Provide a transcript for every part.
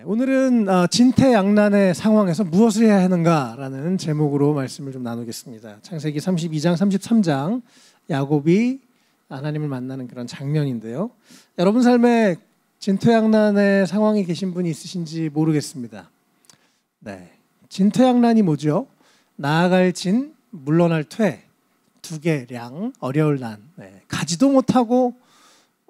오늘은 진퇴양난의 상황에서 무엇을 해야 하는가라는 제목으로 말씀을 좀 나누겠습니다. 창세기 32장, 33장 야곱이 하나님을 만나는 그런 장면인데요. 여러분 삶에 진퇴양난의 상황에 계신 분이 있으신지 모르겠습니다. 진퇴양난이 뭐죠? 나아갈 진, 물러날 퇴, 두개량, 어려울 난, 가지도 못하고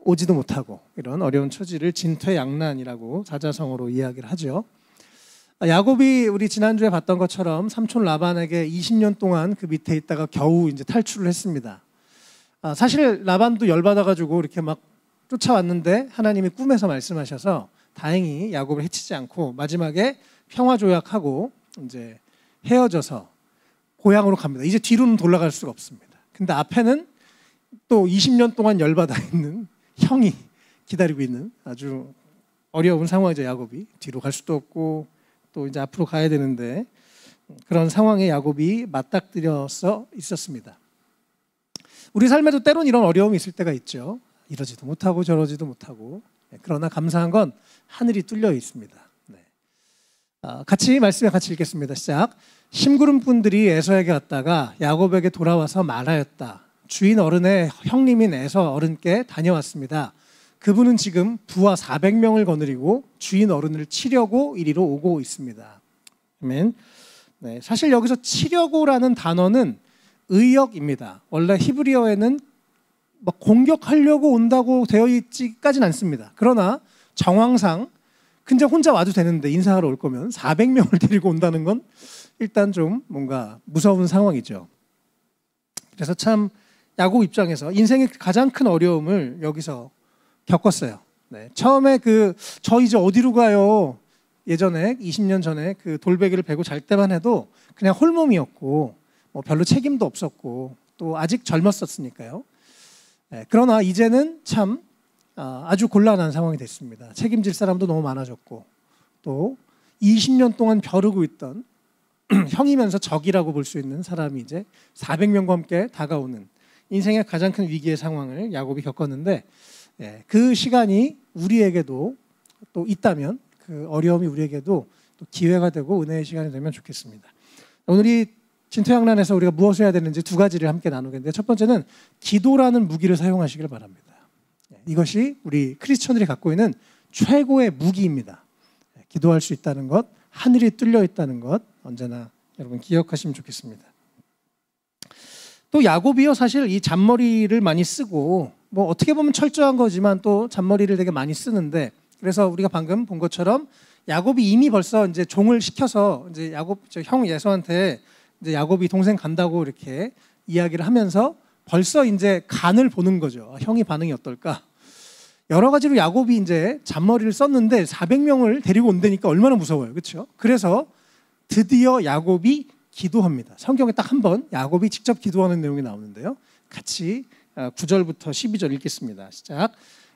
오지도 못하고 이런 어려운 처지를 진퇴양난이라고 사자성어로 이야기를 하죠. 야곱이 우리 지난주에 봤던 것처럼 삼촌 라반에게 20년 동안 그 밑에 있다가 겨우 이제 탈출을 했습니다. 사실 라반도 열받아가지고 이렇게 막 쫓아왔는데 하나님이 꿈에서 말씀하셔서 다행히 야곱을 해치지 않고 마지막에 평화 조약하고 이제 헤어져서 고향으로 갑니다. 이제 뒤로는 돌아갈 수가 없습니다. 근데 앞에는 또 20년 동안 열받아 있는 형이 기다리고 있는 아주 어려운 상황이죠. 야곱이 뒤로 갈 수도 없고 또 이제 앞으로 가야 되는데 그런 상황에 야곱이 맞닥뜨려서 있었습니다. 우리 삶에도 때론 이런 어려움이 있을 때가 있죠. 이러지도 못하고 저러지도 못하고. 그러나 감사한 건 하늘이 뚫려 있습니다. 같이 말씀에 같이 읽겠습니다. 시작. 심부름꾼들이 에서에게 왔다가 야곱에게 돌아와서 말하였다. 주인 어른의 형님인 에서 어른께 다녀왔습니다. 그분은 지금 부하 400명을 거느리고 주인 어른을 치려고 이리로 오고 있습니다. 아멘. 사실 여기서 치려고라는 단어는 의역입니다. 원래 히브리어에는 막 공격하려고 온다고 되어 있지까지는 않습니다. 그러나 정황상 그냥 혼자 와도 되는데 인사하러 올 거면 400명을 데리고 온다는 건 일단 좀 뭔가 무서운 상황이죠. 그래서 참 야곱 입장에서 인생의 가장 큰 어려움을 여기서 겪었어요. 처음에 저 이제 어디로 가요? 예전에 20년 전에 그 돌베개를 베고 잘 때만 해도 그냥 홀몸이었고 뭐 별로 책임도 없었고 또 아직 젊었었으니까요. 그러나 이제는 참 아주 곤란한 상황이 됐습니다. 책임질 사람도 너무 많아졌고 또 20년 동안 벼르고 있던 형이면서 적이라고 볼 수 있는 사람이 이제 400명과 함께 다가오는 인생의 가장 큰 위기의 상황을 야곱이 겪었는데 그 시간이 우리에게도 또 있다면 그 어려움이 우리에게도 또 기회가 되고 은혜의 시간이 되면 좋겠습니다. 오늘 이 진퇴양난에서 우리가 무엇을 해야 되는지 두 가지를 함께 나누겠는데 첫 번째는 기도라는 무기를 사용하시길 바랍니다. 이것이 우리 크리스천들이 갖고 있는 최고의 무기입니다. 기도할 수 있다는 것, 하늘이 뚫려 있다는 것 언제나 여러분 기억하시면 좋겠습니다. 또 야곱이요 사실 이 잔머리를 많이 쓰고 뭐 어떻게 보면 철저한 거지만 또 잔머리를 되게 많이 쓰는데 그래서 우리가 방금 본 것처럼 야곱이 이미 벌써 이제 종을 시켜서 이제 형 예서한테 이제 야곱이 동생 간다고 이렇게 이야기를 하면서 벌써 이제 간을 보는 거죠. 형이 반응이 어떨까? 여러 가지로 야곱이 이제 잔머리를 썼는데 400명을 데리고 온다니까 얼마나 무서워요. 그렇죠? 그래서 드디어 야곱이 기도합니다. 성경에 딱 한 번 야곱이 직접 기도하는 내용이 나오는데요. 같이 9절부터 12절 읽겠습니다. 시작.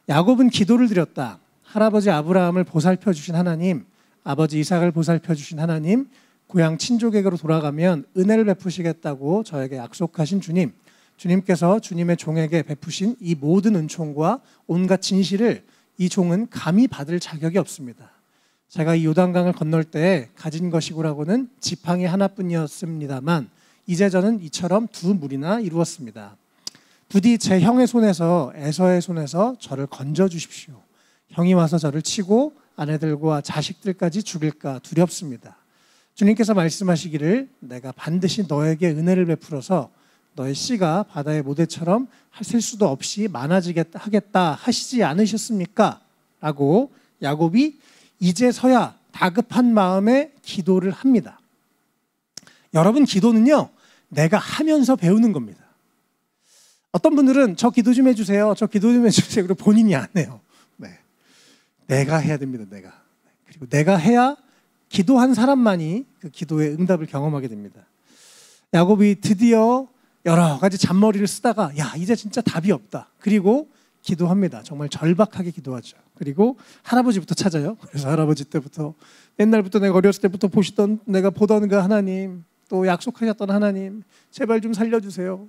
야곱은 기도를 드렸다. 할아버지 아브라함을 보살펴 주신 하나님, 아버지 이삭을 보살펴 주신 하나님, 고향 친족에게로 돌아가면 은혜를 베푸시겠다고 저에게 약속하신 주님, 주님께서 주님의 종에게 베푸신 이 모든 은총과 온갖 진실을 이 종은 감히 받을 자격이 없습니다. 제가 이 요단강을 건널 때 가진 것이고라고는 지팡이 하나뿐이었습니다만 이제 저는 이처럼 두 무리나 이루었습니다. 부디 제 형의 손에서 에서의 손에서 저를 건져 주십시오. 형이 와서 저를 치고 아내들과 자식들까지 죽일까 두렵습니다. 주님께서 말씀하시기를 내가 반드시 너에게 은혜를 베풀어서 너의 씨가 바다의 모래처럼 셀 수도 없이 많아지겠다 하겠다 하시지 않으셨습니까? 라고 야곱이 이제서야 다급한 마음에 기도를 합니다. 여러분 기도는요 내가 하면서 배우는 겁니다. 어떤 분들은 저 기도 좀 해주세요. 저 기도 좀 해주세요. 그리고 본인이 안 해요. 내가 해야 됩니다. 그리고 내가 해야 기도한 사람만이 그 기도의 응답을 경험하게 됩니다. 야곱이 드디어 여러 가지 잔머리를 쓰다가 야 이제 진짜 답이 없다. 그리고 기도합니다. 정말 절박하게 기도하죠. 그리고 할아버지부터 찾아요. 그래서 할아버지 때부터 옛날부터 내가 어렸을 때부터 내가 보던 그 하나님 또 약속하셨던 하나님 제발 좀 살려주세요.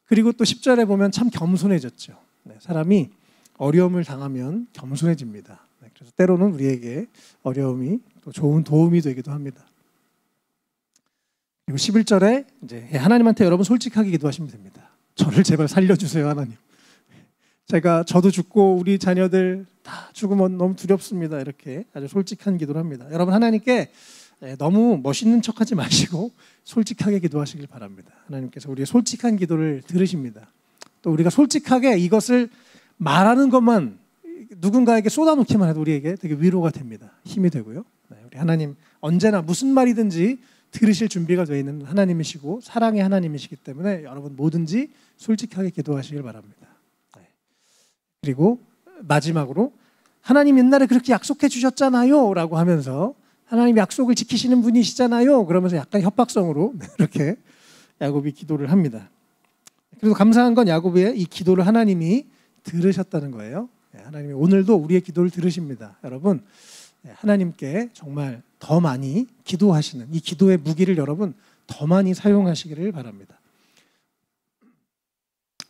그리고 또 10절에 보면 참 겸손해졌죠. 사람이 어려움을 당하면 겸손해집니다. 그래서 때로는 우리에게 어려움이 또 좋은 도움이 되기도 합니다. 그리고 11절에 이제 하나님한테 여러분 솔직하게 기도하시면 됩니다. 저를 제발 살려주세요, 하나님. 저도 죽고 우리 자녀들 다 죽으면 너무 두렵습니다. 이렇게 아주 솔직한 기도를 합니다. 여러분 하나님께 너무 멋있는 척하지 마시고 솔직하게 기도하시길 바랍니다. 하나님께서 우리의 솔직한 기도를 들으십니다. 또 우리가 솔직하게 이것을 말하는 것만 누군가에게 쏟아놓기만 해도 우리에게 되게 위로가 됩니다. 힘이 되고요. 우리 하나님 언제나 무슨 말이든지 들으실 준비가 되어 있는 하나님이시고 사랑의 하나님이시기 때문에 여러분 뭐든지 솔직하게 기도하시길 바랍니다. 그리고 마지막으로 하나님 옛날에 그렇게 약속해 주셨잖아요 라고 하면서 하나님 약속을 지키시는 분이시잖아요 그러면서 약간 협박성으로 이렇게 야곱이 기도를 합니다. 그래도 감사한 건 야곱의 이 기도를 하나님이 들으셨다는 거예요. 하나님이 오늘도 우리의 기도를 들으십니다. 여러분 하나님께 정말 더 많이 기도하시는 이 기도의 무기를 여러분 더 많이 사용하시기를 바랍니다.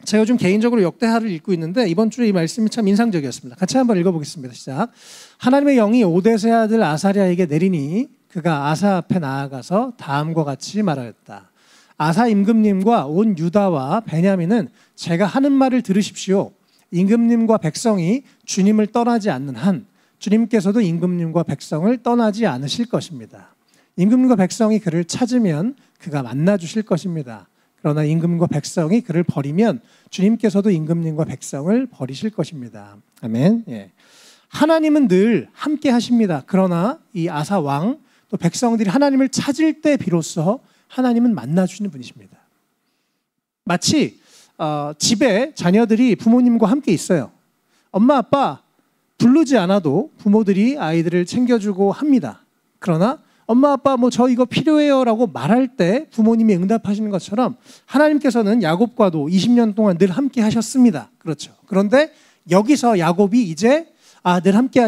제가 요즘 개인적으로 역대하를 읽고 있는데 이번 주에 이 말씀이 참 인상적이었습니다. 같이 한번 읽어보겠습니다. 시작. 하나님의 영이 오뎃의 아들 아사랴에게 내리니 그가 아사 앞에 나아가서 다음과 같이 말하였다. 아사 임금님과 온 유다와 베냐민은 제가 하는 말을 들으십시오. 임금님과 백성이 주님을 떠나지 않는 한 주님께서도 임금님과 백성을 떠나지 않으실 것입니다. 임금님과 백성이 그를 찾으면 그가 만나 주실 것입니다. 그러나 임금과 백성이 그를 버리면 주님께서도 임금님과 백성을 버리실 것입니다. 아멘. 예. 하나님은 늘 함께 하십니다. 그러나 이 아사 왕 또 백성들이 하나님을 찾을 때 비로소 하나님은 만나 주시는 분이십니다. 마치 집에 자녀들이 부모님과 함께 있어요. 엄마 아빠 부르지 않아도 부모들이 아이들을 챙겨주고 합니다. 그러나 엄마 아빠 저 이거 필요해요 라고 말할 때 부모님이 응답하시는 것처럼 하나님께서는 야곱과도 20년 동안 늘 함께 하셨습니다. 그렇죠. 그런데 여기서 야곱이 이제 늘 함께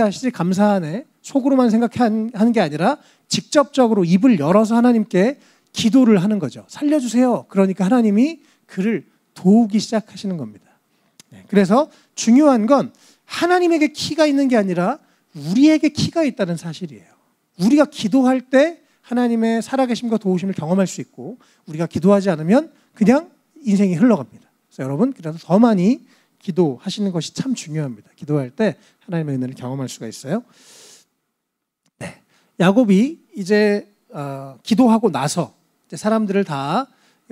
하시지 감사하네 속으로만 생각하는 게 아니라 직접적으로 입을 열어서 하나님께 기도를 하는 거죠. 살려주세요. 그러니까 하나님이 그를 도우기 시작하시는 겁니다. 그래서 중요한 건 하나님에게 키가 있는 게 아니라 우리에게 키가 있다는 사실이에요. 우리가 기도할 때 하나님의 살아계심과 도우심을 경험할 수 있고 우리가 기도하지 않으면 그냥 인생이 흘러갑니다. 그래서 여러분 그래서 더 많이 기도하시는 것이 참 중요합니다. 기도할 때 하나님의 은혜를 경험할 수가 있어요. 네. 야곱이 이제 기도하고 나서 이제 사람들을 다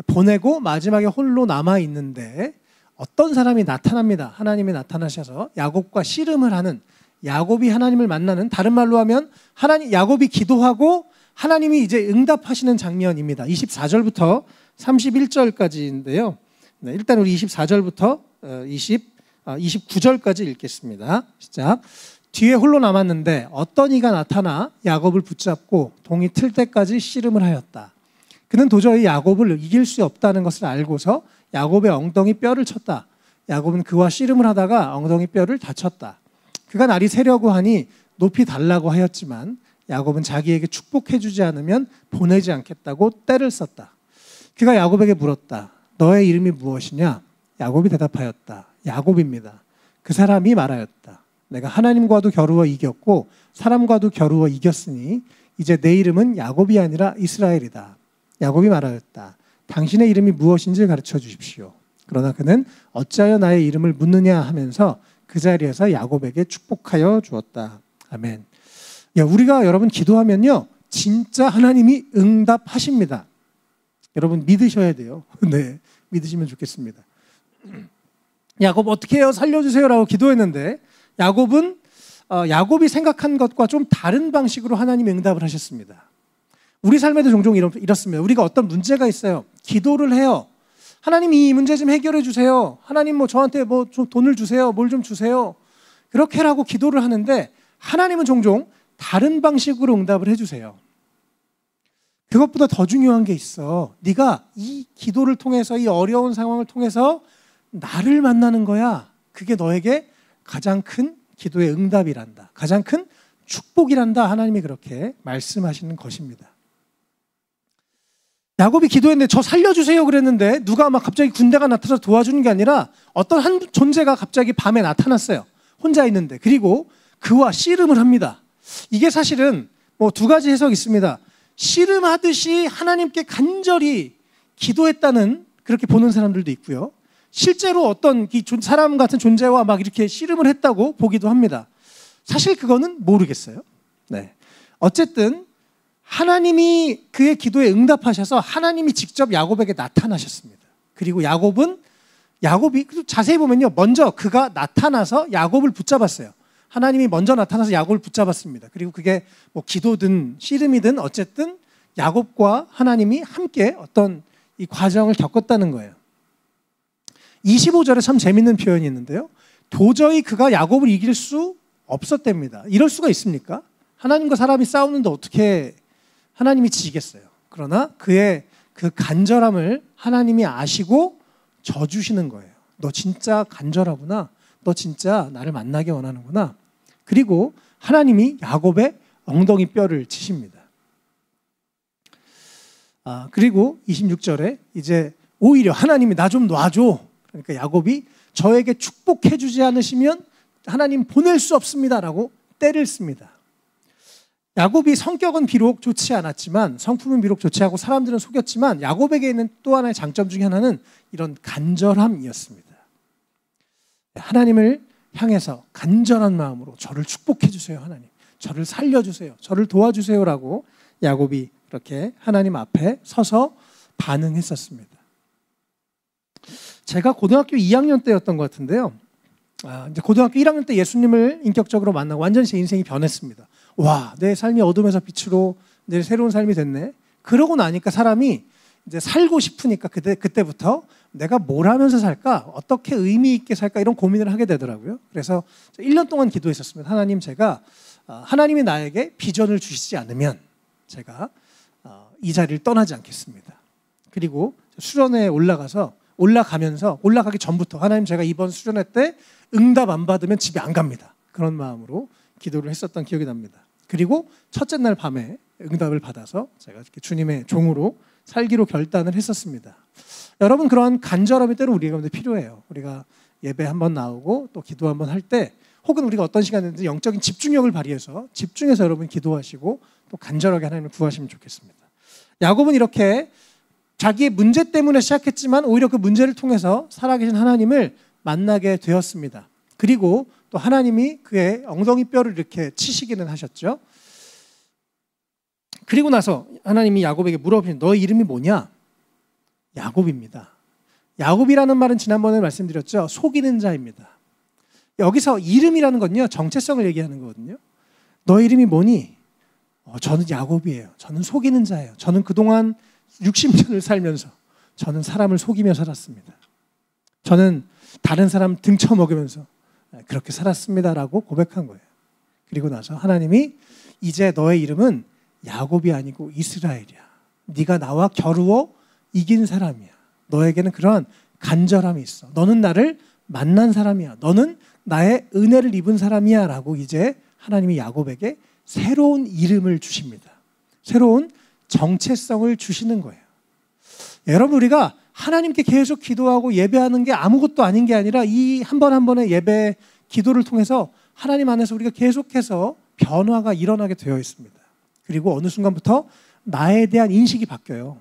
보내고 마지막에 홀로 남아 있는데 어떤 사람이 나타납니다. 하나님이 나타나셔서 야곱과 씨름을 하는 야곱이 하나님을 만나는 다른 말로 하면 야곱이 기도하고 하나님이 이제 응답하시는 장면입니다. 24절부터 31절까지인데요. 네, 일단 우리 24절부터 29절까지 읽겠습니다. 시작. 뒤에 홀로 남았는데 어떤 이가 나타나 야곱을 붙잡고 동이 틀 때까지 씨름을 하였다. 그는 도저히 야곱을 이길 수 없다는 것을 알고서 야곱의 엉덩이 뼈를 쳤다. 야곱은 그와 씨름을 하다가 엉덩이 뼈를 다쳤다. 그가 날이 새려고 하니 높이 달라고 하였지만 야곱은 자기에게 축복해 주지 않으면 보내지 않겠다고 떼를 썼다. 그가 야곱에게 물었다. 너의 이름이 무엇이냐? 야곱이 대답하였다. 야곱입니다. 그 사람이 말하였다. 내가 하나님과도 겨루어 이겼고 사람과도 겨루어 이겼으니 이제 내 이름은 야곱이 아니라 이스라엘이다. 야곱이 말하였다. 당신의 이름이 무엇인지 가르쳐 주십시오. 그러나 그는 어찌하여 나의 이름을 묻느냐 하면서 그 자리에서 야곱에게 축복하여 주었다. 아멘. 우리가 여러분 기도하면요 진짜 하나님이 응답하십니다. 여러분 믿으셔야 돼요. 네, 믿으시면 좋겠습니다. 야곱 어떻게 해요? 살려주세요 라고 기도했는데 야곱이 생각한 것과 좀 다른 방식으로 하나님이 응답을 하셨습니다. 우리 삶에도 종종 이렇습니다. 우리가 어떤 문제가 있어요. 기도를 해요. 하나님 이 문제 좀 해결해 주세요. 하나님 저한테 좀 돈을 주세요. 뭘 좀 주세요. 그렇게라고 기도를 하는데 하나님은 종종 다른 방식으로 응답을 해주세요. 그것보다 더 중요한 게 있어. 네가 이 기도를 통해서 이 어려운 상황을 통해서 나를 만나는 거야. 그게 너에게 가장 큰 기도의 응답이란다. 가장 큰 축복이란다. 하나님이 그렇게 말씀하시는 것입니다. 야곱이 기도했는데 저 살려주세요 그랬는데 누가 막 갑자기 군대가 나타나서 도와주는 게 아니라 어떤 한 존재가 갑자기 밤에 나타났어요. 혼자 있는데. 그리고 그와 씨름을 합니다. 이게 사실은 뭐 두 가지 해석이 있습니다. 씨름하듯이 하나님께 간절히 기도했다는 그렇게 보는 사람들도 있고요. 실제로 어떤 사람 같은 존재와 막 이렇게 씨름을 했다고 보기도 합니다. 사실 그거는 모르겠어요. 네. 어쨌든 하나님이 그의 기도에 응답하셔서 하나님이 직접 야곱에게 나타나셨습니다. 그리고 야곱이 자세히 보면요, 먼저 그가 나타나서 야곱을 붙잡았어요. 하나님이 먼저 나타나서 야곱을 붙잡았습니다. 그리고 그게 뭐 기도든 씨름이든 어쨌든 야곱과 하나님이 함께 어떤 이 과정을 겪었다는 거예요. 25절에 참 재밌는 표현이 있는데요. 도저히 그가 야곱을 이길 수 없었답니다. 이럴 수가 있습니까? 하나님과 사람이 싸우는데 어떻게 하나님이 지겠어요? 그러나 그의 그 간절함을 하나님이 아시고 져주시는 거예요. 너 진짜 간절하구나. 너 진짜 나를 만나게 원하는구나. 그리고 하나님이 야곱의 엉덩이 뼈를 치십니다. 그리고 26절에 이제 오히려 하나님이 나 좀 놔줘. 그러니까 야곱이 저에게 축복해 주지 않으시면 하나님 보낼 수 없습니다라고 때를 씁니다. 야곱이 성격은 비록 좋지 않았지만, 성품은 비록 좋지 않고 사람들은 속였지만 야곱에게 있는 또 하나의 장점 중에 하나는 이런 간절함이었습니다. 하나님을 향해서 간절한 마음으로 저를 축복해 주세요. 하나님, 저를 살려주세요. 저를 도와주세요라고 야곱이 그렇게 하나님 앞에 서서 반응했었습니다. 제가 고등학교 2학년 때였던 것 같은데요. 이제 고등학교 1학년 때 예수님을 인격적으로 만나고 완전히 제 인생이 변했습니다. 와, 내 삶이 어둠에서 빛으로 내 새로운 삶이 됐네. 그러고 나니까 사람이 이제 살고 싶으니까 그때부터 내가 뭘 하면서 살까? 어떻게 의미 있게 살까? 이런 고민을 하게 되더라고요. 그래서 1년 동안 기도했었습니다. 하나님, 제가 하나님이 나에게 비전을 주시지 않으면 제가 이 자리를 떠나지 않겠습니다. 그리고 수련회에 올라가기 전부터 하나님, 제가 이번 수련회 때 응답 안 받으면 집에 안 갑니다. 그런 마음으로 기도를 했었던 기억이 납니다. 그리고 첫째 날 밤에 응답을 받아서 제가 이렇게 주님의 종으로 살기로 결단을 했었습니다. 여러분, 그런 간절함이 때로 우리 가운데 필요해요. 우리가 예배 한번 나오고 또 기도 한번 할 때, 혹은 우리가 어떤 시간이든지 영적인 집중력을 발휘해서 집중해서 여러분 기도하시고 또 간절하게 하나님을 구하시면 좋겠습니다. 야곱은 이렇게 자기의 문제 때문에 시작했지만 오히려 그 문제를 통해서 살아계신 하나님을 만나게 되었습니다. 그리고 또 하나님이 그의 엉덩이 뼈를 이렇게 치시기는 하셨죠. 그리고 나서 하나님이 야곱에게 물어보신, 너의 이름이 뭐냐? 야곱입니다. 야곱이라는 말은 지난번에 말씀드렸죠. 속이는 자입니다. 여기서 이름이라는 건요, 정체성을 얘기하는 거거든요. 너의 이름이 뭐니? 저는 야곱이에요. 저는 속이는 자예요. 저는 그동안 60년을 살면서 저는 사람을 속이며 살았습니다. 저는 다른 사람 등쳐먹으면서 그렇게 살았습니다라고 고백한 거예요. 그리고 나서 하나님이, 이제 너의 이름은 야곱이 아니고 이스라엘이야. 네가 나와 겨루어 이긴 사람이야. 너에게는 그런 간절함이 있어. 너는 나를 만난 사람이야. 너는 나의 은혜를 입은 사람이야 라고 이제 하나님이 야곱에게 새로운 이름을 주십니다. 새로운 정체성을 주시는 거예요. 여러분, 우리가 하나님께 계속 기도하고 예배하는 게 아무것도 아닌 게 아니라 이 한 번 한 번의 예배 기도를 통해서 하나님 안에서 우리가 계속해서 변화가 일어나게 되어 있습니다. 그리고 어느 순간부터 나에 대한 인식이 바뀌어요.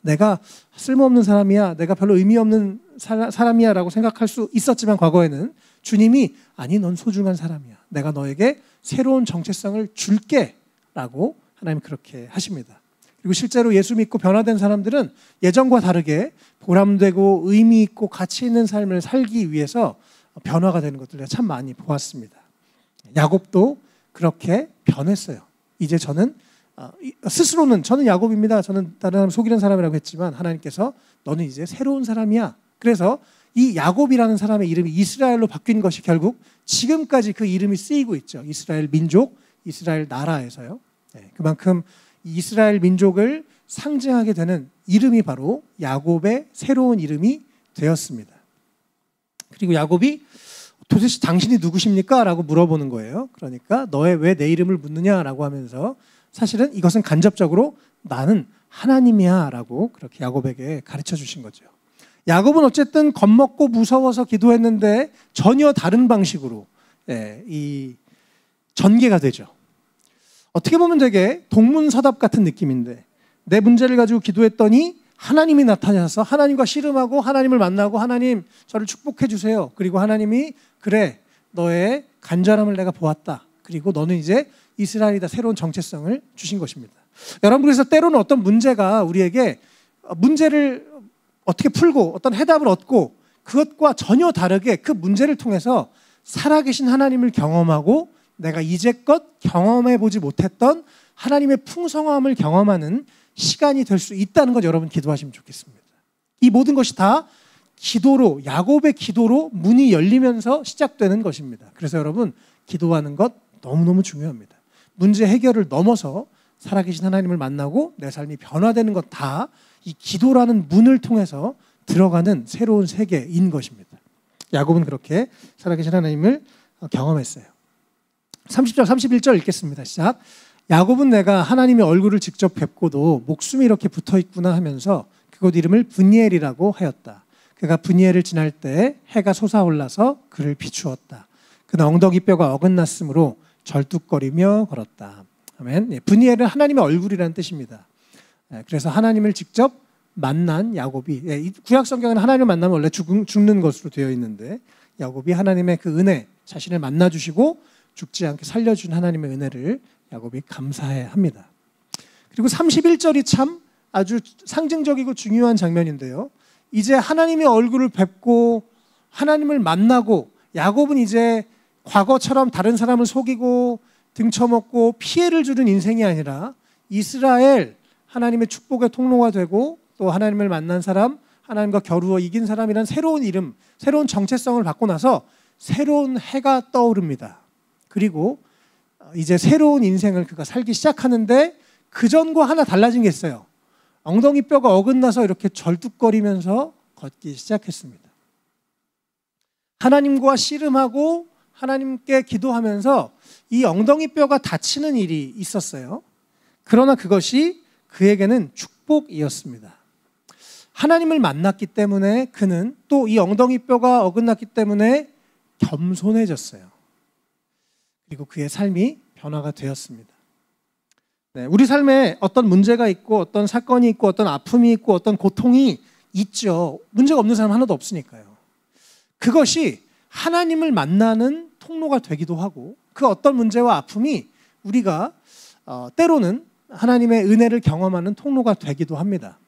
내가 쓸모없는 사람이야, 내가 별로 의미 없는 사람이야 라고 생각할 수 있었지만 과거에는 주님이, 아니, 넌 소중한 사람이야. 내가 너에게 새로운 정체성을 줄게 라고 하나님 그렇게 하십니다. 그리고 실제로 예수 믿고 변화된 사람들은 예전과 다르게 보람되고 의미 있고 가치 있는 삶을 살기 위해서 변화가 되는 것들을 참 많이 보았습니다. 야곱도 그렇게 변했어요. 이제 저는 스스로는 저는 야곱입니다. 저는 다른 사람 속이는 사람이라고 했지만 하나님께서 너는 이제 새로운 사람이야. 그래서 이 야곱이라는 사람의 이름이 이스라엘로 바뀐 것이 결국 지금까지 그 이름이 쓰이고 있죠. 이스라엘 민족, 이스라엘 나라에서요. 그만큼 이스라엘 민족을 상징하게 되는 이름이 바로 야곱의 새로운 이름이 되었습니다. 그리고 야곱이 도대체 당신이 누구십니까? 라고 물어보는 거예요. 그러니까 왜 내 이름을 묻느냐라고 하면서 사실은 이것은 간접적으로 나는 하나님이야 라고 그렇게 야곱에게 가르쳐 주신 거죠. 야곱은 어쨌든 겁먹고 무서워서 기도했는데 전혀 다른 방식으로 이 전개가 되죠. 어떻게 보면 되게 동문서답 같은 느낌인데 내 문제를 가지고 기도했더니 하나님이 나타나서 하나님과 씨름하고 하나님을 만나고 하나님 저를 축복해 주세요. 그리고 하나님이 그래 너의 간절함을 내가 보았다. 그리고 너는 이제 이스라엘이다. 새로운 정체성을 주신 것입니다. 여러분 그래서 때로는 어떤 문제가 우리에게 문제를 어떻게 풀고 어떤 해답을 얻고 그것과 전혀 다르게 그 문제를 통해서 살아계신 하나님을 경험하고 내가 이제껏 경험해 보지 못했던 하나님의 풍성함을 경험하는 시간이 될 수 있다는 것 여러분 기도하시면 좋겠습니다. 이 모든 것이 다 기도로 야곱의 기도로 문이 열리면서 시작되는 것입니다. 그래서 여러분 기도하는 것 너무너무 중요합니다. 문제 해결을 넘어서 살아계신 하나님을 만나고 내 삶이 변화되는 것 다 이 기도라는 문을 통해서 들어가는 새로운 세계인 것입니다. 야곱은 그렇게 살아계신 하나님을 경험했어요. 30절 31절 읽겠습니다. 시작. 야곱은 내가 하나님의 얼굴을 직접 뵙고도 목숨이 이렇게 붙어있구나 하면서 그곳 이름을 브니엘이라고 하였다. 그가 브니엘을 지날 때 해가 솟아올라서 그를 비추었다. 그는 엉덩이 뼈가 어긋났으므로 절뚝거리며 걸었다. 아멘. 브니엘은 하나님의 얼굴이라는 뜻입니다. 그래서 하나님을 직접 만난 야곱이 구약 성경에는 하나님을 만나면 원래 죽는 것으로 되어 있는데 야곱이 하나님의 그 은혜 자신을 만나주시고 죽지 않게 살려준 하나님의 은혜를 야곱이 감사해합니다. 그리고 31절이 참 아주 상징적이고 중요한 장면인데요. 이제 하나님의 얼굴을 뵙고 하나님을 만나고 야곱은 이제 과거처럼 다른 사람을 속이고 등쳐먹고 피해를 주는 인생이 아니라 이스라엘 하나님의 축복의 통로가 되고 또 하나님을 만난 사람, 하나님과 겨루어 이긴 사람이란 새로운 이름, 새로운 정체성을 받고 나서 새로운 해가 떠오릅니다. 그리고 이제 새로운 인생을 그가 살기 시작하는데 그전과 하나 달라진 게 있어요. 엉덩이 뼈가 어긋나서 이렇게 절뚝거리면서 걷기 시작했습니다. 하나님과 씨름하고 하나님께 기도하면서 이 엉덩이 뼈가 다치는 일이 있었어요. 그러나 그것이 그에게는 축복이었습니다. 하나님을 만났기 때문에 그는 또 이 엉덩이 뼈가 어긋났기 때문에 겸손해졌어요. 그리고 그의 삶이 변화가 되었습니다. 네, 우리 삶에 어떤 문제가 있고 어떤 사건이 있고 어떤 아픔이 있고 어떤 고통이 있죠. 문제가 없는 사람 하나도 없으니까요. 그것이 하나님을 만나는 통로가 되기도 하고 그 어떤 문제와 아픔이 우리가 때로는 하나님의 은혜를 경험하는 통로가 되기도 합니다.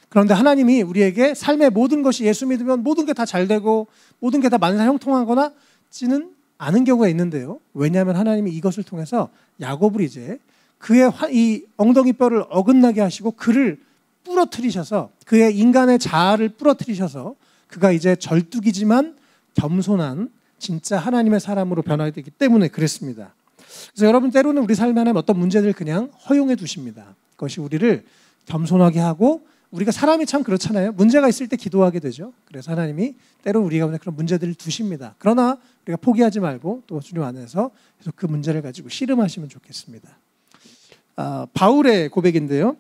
그런데 하나님이 우리에게 삶의 모든 것이 예수 믿으면 모든 게 다 잘 되고 모든 게 다 만사 형통하거나지는 않은 경우가 있는데요. 왜냐하면 하나님이 이것을 통해서 야곱을 이제 그의 이 엉덩이 뼈를 어긋나게 하시고 그를 부러뜨리셔서 그의 인간의 자아를 부러뜨리셔서 그가 이제 절뚝이지만 겸손한 진짜 하나님의 사람으로 변화되기 때문에 그랬습니다. 그래서 여러분 때로는 우리 삶 안에 어떤 문제들 그냥 허용해 두십니다. 그것이 우리를 겸손하게 하고 우리가 사람이 참 그렇잖아요. 문제가 있을 때 기도하게 되죠. 그래서 하나님이 때로는 우리가 그런 문제들을 두십니다. 그러나 우리가 포기하지 말고 또 주님 안에서 계속 그 문제를 가지고 씨름하시면 좋겠습니다. 바울의 고백인데요.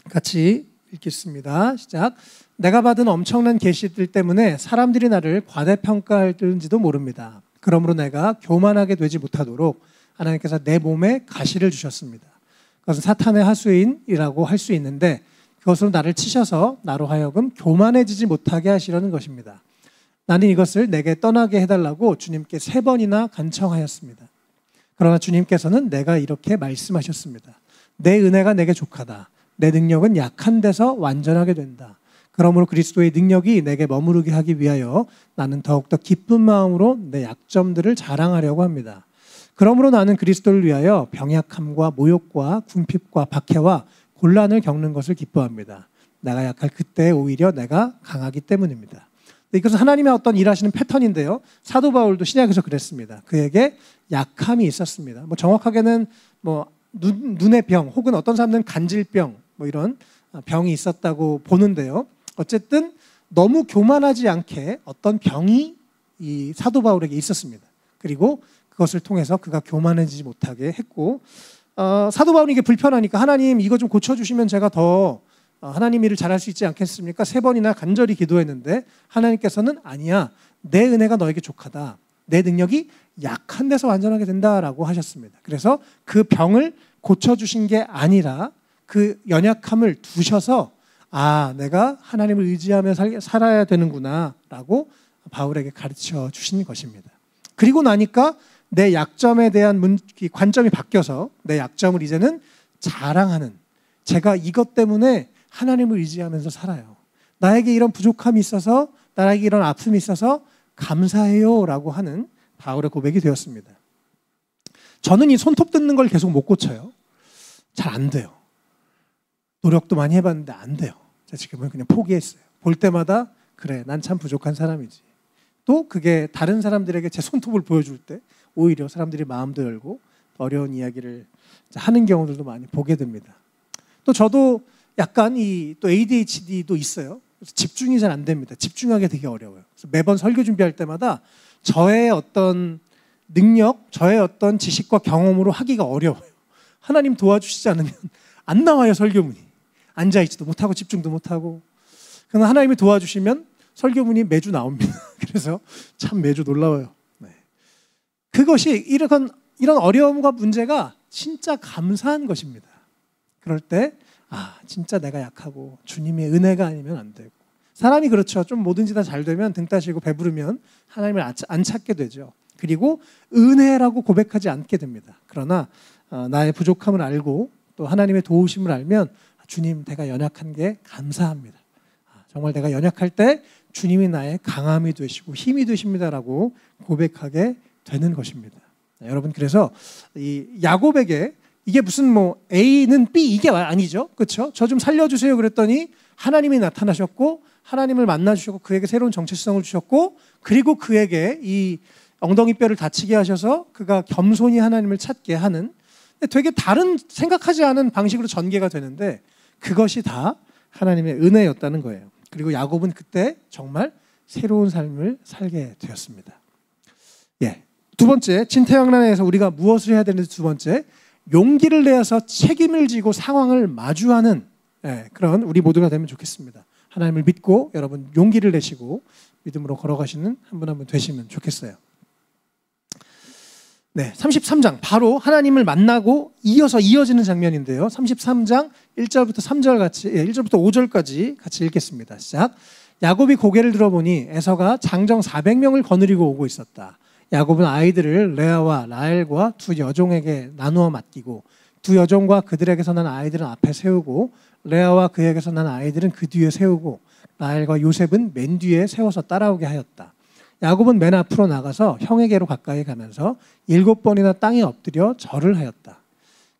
같이 읽겠습니다. 시작. 내가 받은 엄청난 계시들 때문에 사람들이 나를 과대평가할지도 모릅니다. 그러므로 내가 교만하게 되지 못하도록 하나님께서 내 몸에 가시를 주셨습니다. 그것은 사탄의 하수인이라고 할 수 있는데 그것으로 나를 치셔서 나로 하여금 교만해지지 못하게 하시려는 것입니다. 나는 이것을 내게 떠나게 해달라고 주님께 3번이나 간청하였습니다. 그러나 주님께서는 내가 이렇게 말씀하셨습니다. 내 은혜가 내게 족하다. 내 능력은 약한 데서 완전하게 된다. 그러므로 그리스도의 능력이 내게 머무르게 하기 위하여 나는 더욱더 기쁜 마음으로 내 약점들을 자랑하려고 합니다. 그러므로 나는 그리스도를 위하여 병약함과 모욕과 궁핍과 박해와 곤란을 겪는 것을 기뻐합니다. 내가 약할 그때 오히려 내가 강하기 때문입니다. 이것은 하나님의 어떤 일하시는 패턴인데요. 사도 바울도 신약에서 그랬습니다. 그에게 약함이 있었습니다. 정확하게는 눈의 병 혹은 어떤 사람들은 간질병 이런 병이 있었다고 보는데요. 어쨌든 너무 교만하지 않게 어떤 병이 이 사도 바울에게 있었습니다. 그리고 그것을 통해서 그가 교만해지지 못하게 했고 사도 바울이 이게 불편하니까 하나님 이거 좀 고쳐주시면 제가 더 하나님 일을 잘할 수 있지 않겠습니까? 3번이나 간절히 기도했는데 하나님께서는 아니야. 내 은혜가 너에게 족하다. 내 능력이 약한 데서 완전하게 된다라고 하셨습니다. 그래서 그 병을 고쳐주신 게 아니라 그 연약함을 두셔서 내가 하나님을 의지하며 살아야 되는구나 라고 바울에게 가르쳐 주신 것입니다. 그리고 나니까 내 약점에 대한 관점이 바뀌어서 내 약점을 이제는 자랑하는, 제가 이것 때문에 하나님을 의지하면서 살아요. 나에게 이런 부족함이 있어서, 나에게 이런 아픔이 있어서 감사해요 라고 하는 바울의 고백이 되었습니다. 저는 이 손톱 뜯는 걸 계속 못 고쳐요. 잘 안 돼요. 노력도 많이 해봤는데 안 돼요. 제가 지금은 그냥 포기했어요. 볼 때마다 그래, 난 참 부족한 사람이지. 또 그게 다른 사람들에게 제 손톱을 보여줄 때 오히려 사람들이 마음도 열고 어려운 이야기를 하는 경우들도 많이 보게 됩니다. 또 저도 약간 또 ADHD도 있어요. 그래서 집중이 잘 안 됩니다. 집중하기 되게 어려워요. 그래서 매번 설교 준비할 때마다 저의 어떤 능력, 저의 어떤 지식과 경험으로 하기가 어려워요. 하나님 도와주시지 않으면 안 나와요, 설교문이. 앉아있지도 못하고 집중도 못하고. 그러나 하나님이 도와주시면 설교문이 매주 나옵니다. 그래서 참 매주 놀라워요. 네. 그것이 이런 어려움과 문제가 진짜 감사한 것입니다. 그럴 때 진짜 내가 약하고 주님의 은혜가 아니면 안 되고. 사람이 그렇죠. 좀 뭐든지 다 잘 되면 등 따시고 배부르면 하나님을 안 찾게 되죠. 그리고 은혜라고 고백하지 않게 됩니다. 그러나 나의 부족함을 알고 또 하나님의 도우심을 알면 주님, 내가 연약한 게 감사합니다. 정말 내가 연약할 때 주님이 나의 강함이 되시고 힘이 되십니다라고 고백하게 되는 것입니다. 여러분, 그래서 이 야곱에게 이게 무슨 A는 B 이게 아니죠. 그렇죠? 저 좀 살려주세요 그랬더니 하나님이 나타나셨고 하나님을 만나주셨고 그에게 새로운 정체성을 주셨고 그리고 그에게 이 엉덩이뼈를 다치게 하셔서 그가 겸손히 하나님을 찾게 하는, 되게 다른 생각하지 않은 방식으로 전개가 되는데 그것이 다 하나님의 은혜였다는 거예요. 그리고 야곱은 그때 정말 새로운 삶을 살게 되었습니다. 두 번째, 진퇴양난에서 우리가 무엇을 해야 되는지 두 번째, 용기를 내어서 책임을 지고 상황을 마주하는 그런 우리 모두가 되면 좋겠습니다. 하나님을 믿고 여러분 용기를 내시고 믿음으로 걸어가시는 한 분 한 분 되시면 좋겠어요. 33장 바로 하나님을 만나고 이어지는 장면인데요. 33장 1절부터 3절 같이 1절부터 5절까지 같이 읽겠습니다. 시작. 야곱이 고개를 들어보니 에서가 장정 400명을 거느리고 오고 있었다. 야곱은 아이들을 레아와 라헬과 두 여종에게 나누어 맡기고 두 여종과 그들에게서 난 아이들은 앞에 세우고 레아와 그에게서 난 아이들은 그 뒤에 세우고 라헬과 요셉은 맨 뒤에 세워서 따라오게 하였다. 야곱은 맨 앞으로 나가서 형에게로 가까이 가면서 7번이나 땅에 엎드려 절을 하였다.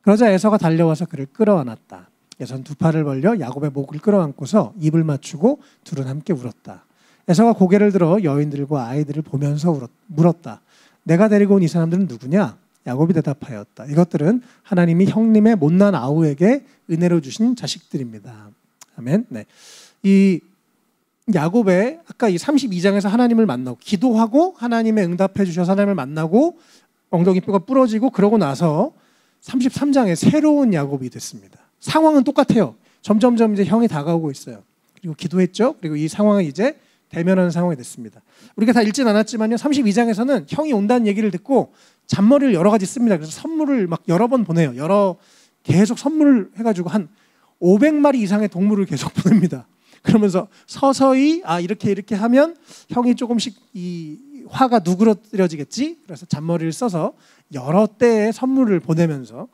그러자 에서가 달려와서 그를 끌어안았다. 에서는 두 팔을 벌려 야곱의 목을 끌어안고서 입을 맞추고 둘은 함께 울었다. 에서가 고개를 들어 여인들과 아이들을 보면서 물었다. 내가 데리고 온 이 사람들은 누구냐? 야곱이 대답하였다. 이것들은 하나님이 형님의 못난 아우에게 은혜로 주신 자식들입니다. 아멘. 이 야곱의 아까 이 32장에서 하나님을 만나고 기도하고 하나님의 응답해 주셔서 하나님을 만나고 엉덩이뼈가 부러지고 그러고 나서 33장에 새로운 야곱이 됐습니다. 상황은 똑같아요. 점점점 이제 형이 다가오고 있어요. 그리고 기도했죠. 그리고 이 상황은 이제 대면하는 상황이 됐습니다. 우리가 다 읽진 않았지만요. 32장에서는 형이 온다는 얘기를 듣고 잔머리를 여러 가지 씁니다. 그래서 선물을 막 여러 번 보내요. 계속 선물을 해가지고 한 500마리 이상의 동물을 계속 보냅니다. 그러면서 서서히 이렇게 하면 형이 조금씩 이 화가 누그러뜨려지겠지. 그래서 잔머리를 써서 여러 때의 선물을 보내면서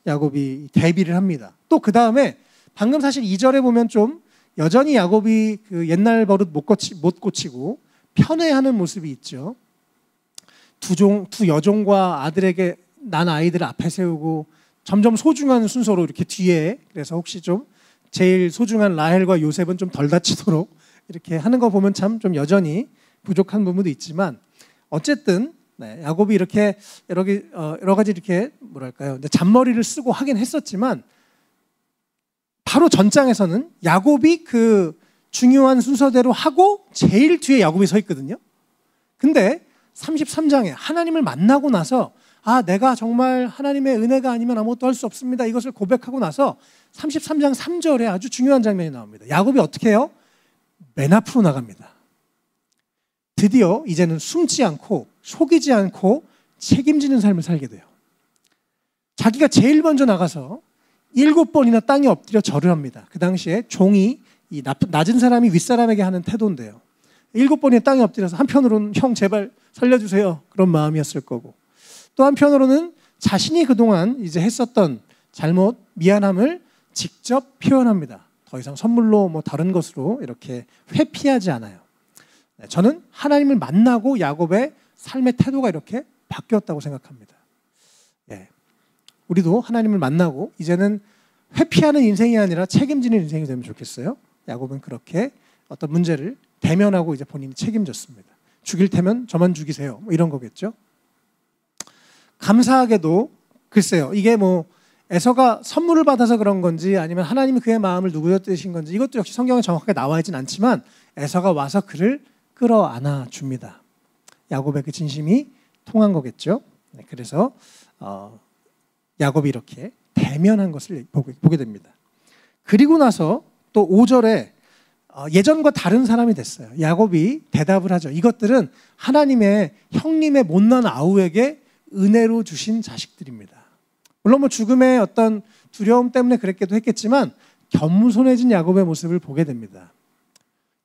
야곱이 대비를 합니다. 또 그 다음에 방금 사실 2절에 보면 좀 여전히 야곱이 그 옛날 버릇 못 고치고 편애하는 모습이 있죠. 두 여종과 아들에게 난 아이들을 앞에 세우고 점점 소중한 순서로 이렇게 뒤에, 그래서 혹시 좀 제일 소중한 라헬과 요셉은 좀 덜 다치도록 이렇게 하는 거 보면 참 좀 여전히 부족한 부분도 있지만 어쨌든 야곱이 이렇게 여러 가지 이렇게 잔머리를 쓰고 하긴 했었지만 바로 전장에서는 야곱이 그 중요한 순서대로 하고 제일 뒤에 야곱이 서 있거든요. 근데 33장에 하나님을 만나고 나서 내가 정말 하나님의 은혜가 아니면 아무것도 할 수 없습니다. 이것을 고백하고 나서 33장 3절에 아주 중요한 장면이 나옵니다. 야곱이 어떻게 해요? 맨 앞으로 나갑니다. 드디어 이제는 숨지 않고 속이지 않고 책임지는 삶을 살게 돼요. 자기가 제일 먼저 나가서 7번이나 땅에 엎드려 절을 합니다. 그 당시에 종이 이 낮은 사람이 윗사람에게 하는 태도인데요. 7번이나 땅에 엎드려서 한편으로는 형 제발 살려주세요 그런 마음이었을 거고, 또 한편으로는 자신이 그동안 이제 했었던 잘못, 미안함을 직접 표현합니다. 더 이상 선물로 뭐 다른 것으로 이렇게 회피하지 않아요. 저는 하나님을 만나고 야곱의 삶의 태도가 이렇게 바뀌었다고 생각합니다. 우리도 하나님을 만나고 이제는 회피하는 인생이 아니라 책임지는 인생이 되면 좋겠어요. 야곱은 그렇게 어떤 문제를 대면하고 이제 본인이 책임졌습니다. 죽일 테면 저만 죽이세요. 뭐 이런 거겠죠. 감사하게도 글쎄요, 이게 뭐 에서가 선물을 받아서 그런 건지 아니면 하나님이 그의 마음을 누구였듯인 건지 이것도 역시 성경에 정확하게 나와 있진 않지만 에서가 와서 그를 끌어안아 줍니다. 야곱의 그 진심이 통한 거겠죠. 그래서 야곱이 이렇게 대면한 것을 보게 됩니다. 그리고 나서 또 5절에 예전과 다른 사람이 됐어요. 야곱이 대답을 하죠. 이것들은 하나님의 형님의 못난 아우에게 은혜로 주신 자식들입니다. 물론 뭐 죽음의 어떤 두려움 때문에 그랬기도 했겠지만 겸손해진 야곱의 모습을 보게 됩니다.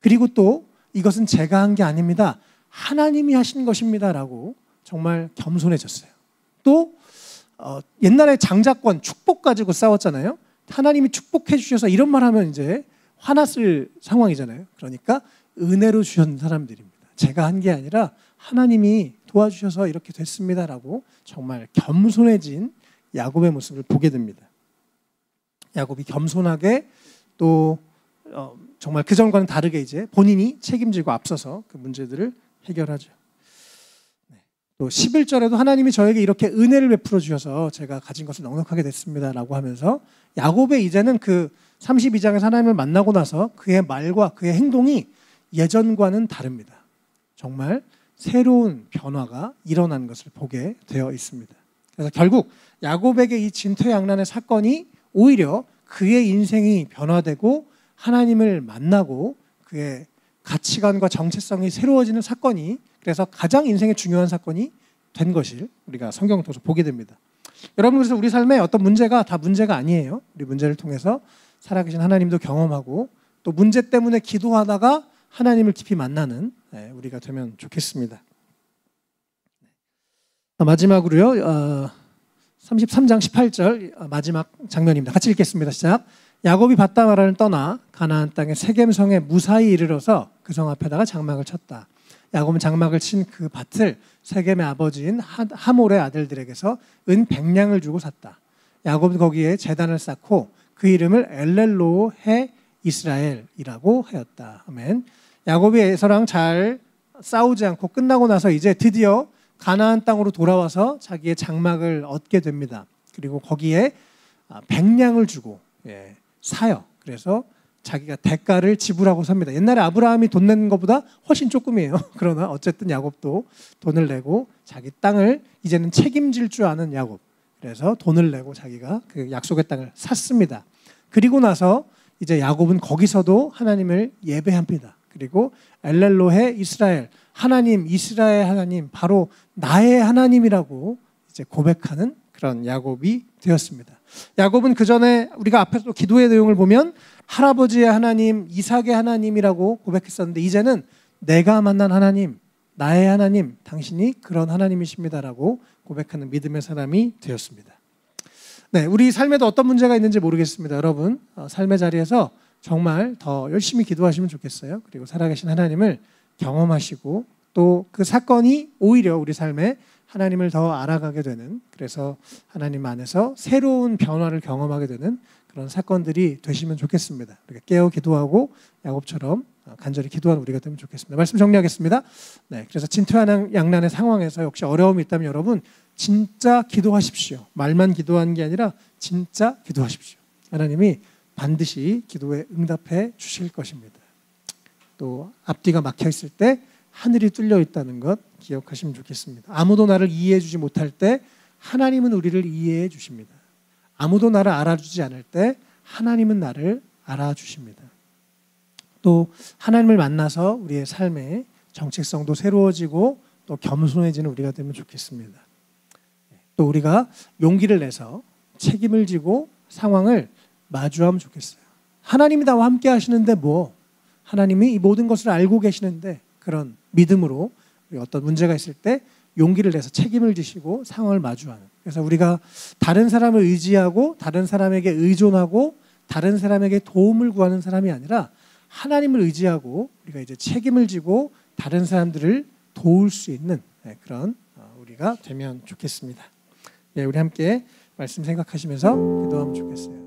그리고 또 이것은 제가 한 게 아닙니다. 하나님이 하신 것입니다 라고 정말 겸손해졌어요. 또 옛날에 장자권 축복 가지고 싸웠잖아요. 하나님이 축복해 주셔서 이런 말 하면 이제 화났을 상황이잖아요. 그러니까 은혜로 주신 사람들입니다. 제가 한 게 아니라 하나님이 도와주셔서 이렇게 됐습니다라고 정말 겸손해진 야곱의 모습을 보게 됩니다. 야곱이 겸손하게 또 정말 그전과는 다르게 이제 본인이 책임지고 앞서서 그 문제들을 해결하죠. 또 11절에도 하나님이 저에게 이렇게 은혜를 베풀어 주셔서 제가 가진 것을 넉넉하게 됐습니다라고 하면서 야곱의 이제는 그 32장에서 하나님을 만나고 나서 그의 말과 그의 행동이 예전과는 다릅니다. 정말 새로운 변화가 일어난 것을 보게 되어 있습니다. 그래서 결국 야곱에게 이 진퇴양난의 사건이 오히려 그의 인생이 변화되고 하나님을 만나고 그의 가치관과 정체성이 새로워지는 사건이, 그래서 가장 인생의 중요한 사건이 된 것을 우리가 성경을 통해서 보게 됩니다. 여러분, 그래서 우리 삶에 어떤 문제가 다 문제가 아니에요. 우리 문제를 통해서 살아계신 하나님도 경험하고 또 문제 때문에 기도하다가 하나님을 깊이 만나는 우리가 되면 좋겠습니다. 마지막으로요, 33장 18절 마지막 장면입니다. 같이 읽겠습니다. 시작. 야곱이 밧다마라를 떠나 가나안 땅의 세겜성에 무사히 이르러서 그 성 앞에다가 장막을 쳤다. 야곱은 장막을 친 그 밭을 세겜의 아버지인 하몰의 아들들에게서 은 100냥을 주고 샀다. 야곱은 거기에 제단을 쌓고 그 이름을 엘렐로헤 이스라엘이라고 하였다. 아멘. 야곱이 에서랑 잘 싸우지 않고 끝나고 나서 이제 드디어 가나안 땅으로 돌아와서 자기의 장막을 얻게 됩니다. 그리고 거기에 100냥을 주고 사요. 그래서 자기가 대가를 지불하고 삽니다. 옛날에 아브라함이 돈 내는 것보다 훨씬 조금이에요. 그러나 어쨌든 야곱도 돈을 내고 자기 땅을 이제는 책임질 줄 아는 야곱. 그래서 돈을 내고 자기가 그 약속의 땅을 샀습니다. 그리고 나서 이제 야곱은 거기서도 하나님을 예배합니다. 그리고 엘렐로헤 이스라엘, 하나님, 이스라엘 하나님, 바로 나의 하나님이라고 이제 고백하는 그런 야곱이 되었습니다. 야곱은 그 전에 우리가 앞에서 기도의 내용을 보면 할아버지의 하나님, 이삭의 하나님이라고 고백했었는데 이제는 내가 만난 하나님, 나의 하나님, 당신이 그런 하나님이십니다라고 고백하는 믿음의 사람이 되었습니다. 네, 우리 삶에도 어떤 문제가 있는지 모르겠습니다. 여러분, 삶의 자리에서 정말 더 열심히 기도하시면 좋겠어요. 그리고 살아계신 하나님을 경험하시고 또 그 사건이 오히려 우리 삶에 하나님을 더 알아가게 되는, 그래서 하나님 안에서 새로운 변화를 경험하게 되는 그런 사건들이 되시면 좋겠습니다. 우리가 깨어 기도하고 야곱처럼 간절히 기도하는 우리가 되면 좋겠습니다. 말씀 정리하겠습니다. 네, 그래서 진퇴양난의 상황에서 역시 어려움이 있다면 여러분 진짜 기도하십시오. 말만 기도하는 게 아니라 진짜 기도하십시오. 하나님이 반드시 기도에 응답해 주실 것입니다. 또 앞뒤가 막혀 있을 때 하늘이 뚫려 있다는 것 기억하시면 좋겠습니다. 아무도 나를 이해해 주지 못할 때 하나님은 우리를 이해해 주십니다. 아무도 나를 알아주지 않을 때 하나님은 나를 알아주십니다. 또 하나님을 만나서 우리의 삶에 정체성도 새로워지고 또 겸손해지는 우리가 되면 좋겠습니다. 또 우리가 용기를 내서 책임을 지고 상황을 마주하면 좋겠어요. 하나님이 나와 함께 하시는데 하나님이 이 모든 것을 알고 계시는데 그런 믿음으로 어떤 문제가 있을 때 용기를 내서 책임을 지시고 상황을 마주하는. 그래서 우리가 다른 사람을 의지하고 다른 사람에게 의존하고 다른 사람에게 도움을 구하는 사람이 아니라 하나님을 의지하고 우리가 이제 책임을 지고 다른 사람들을 도울 수 있는 그런 우리가 되면 좋겠습니다. 우리 함께 말씀 생각하시면서 기도하면 좋겠어요.